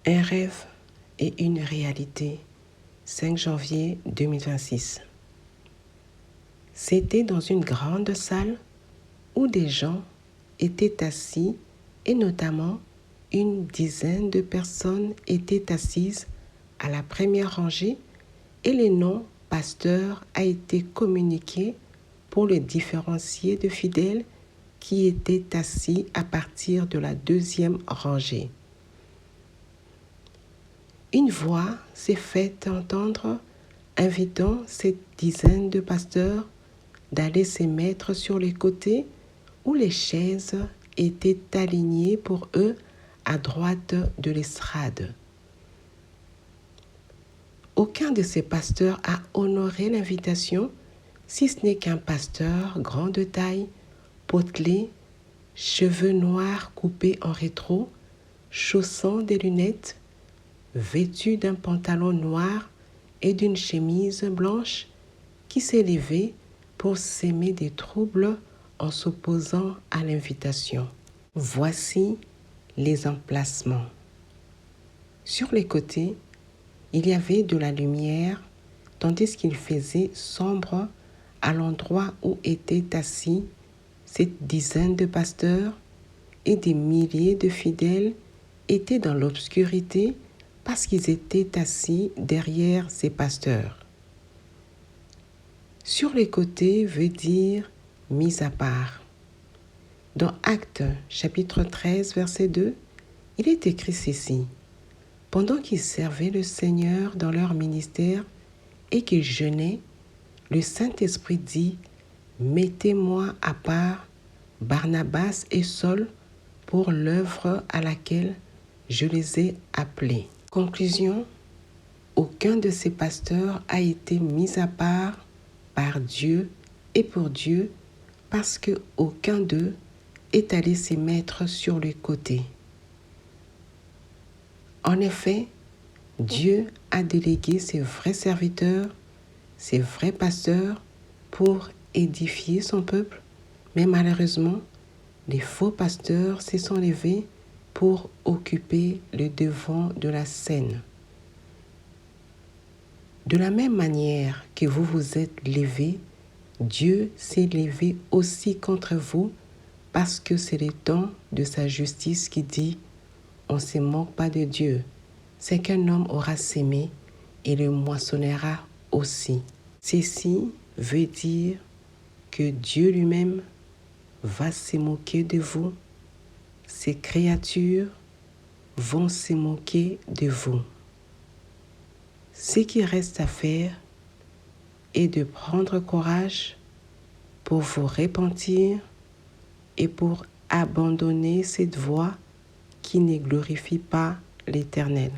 Un rêve et une réalité, 5 janvier 2026. C'était dans une grande salle où des gens étaient assis et notamment une dizaine de personnes étaient assises à la première rangée et le nom pasteur a été communiqué pour le différencier de fidèles qui étaient assis à partir de la deuxième rangée. Une voix s'est faite entendre, invitant cette dizaine de pasteurs d'aller se mettre sur les côtés où les chaises étaient alignées pour eux à droite de l'estrade. Aucun de ces pasteurs a honoré l'invitation, si ce n'est qu'un pasteur grand de taille, potelé, cheveux noirs coupés en rétro, chaussant des lunettes, vêtu d'un pantalon noir et d'une chemise blanche, qui s'est levé pour s'aimer des troubles en s'opposant à l'invitation. Voici les emplacements. Sur les côtés, il y avait de la lumière, tandis qu'il faisait sombre à l'endroit où étaient assis cette dizaine de pasteurs, et des milliers de fidèles étaient dans l'obscurité parce qu'ils étaient assis derrière ces pasteurs. Sur les côtés veut dire mis à part. Dans Actes chapitre 13 verset 2, il est écrit ceci: pendant qu'ils servaient le Seigneur dans leur ministère et qu'ils jeûnaient, le Saint-Esprit dit: mettez-moi à part Barnabas et Saul pour l'œuvre à laquelle je les ai appelés. Conclusion: aucun de ces pasteurs a été mis à part par Dieu et pour Dieu, parce qu'aucun d'eux est allé se mettre sur le côté. En effet, Dieu a délégué ses vrais serviteurs, ses vrais pasteurs pour édifier son peuple, mais malheureusement, les faux pasteurs se sont levés pour occuper le devant de la scène. De la même manière que vous vous êtes levés, Dieu s'est levé aussi contre vous, parce que c'est le temps de sa justice qui dit: on ne se moque pas de Dieu. C'est qu'un homme aura sémé et le moissonnera aussi. Ceci veut dire que Dieu lui-même va se moquer de vous. Ses créatures vont se moquer de vous. Ce qui reste à faire est de prendre courage pour vous repentir et pour abandonner cette voie qui ne glorifie pas l'Éternel.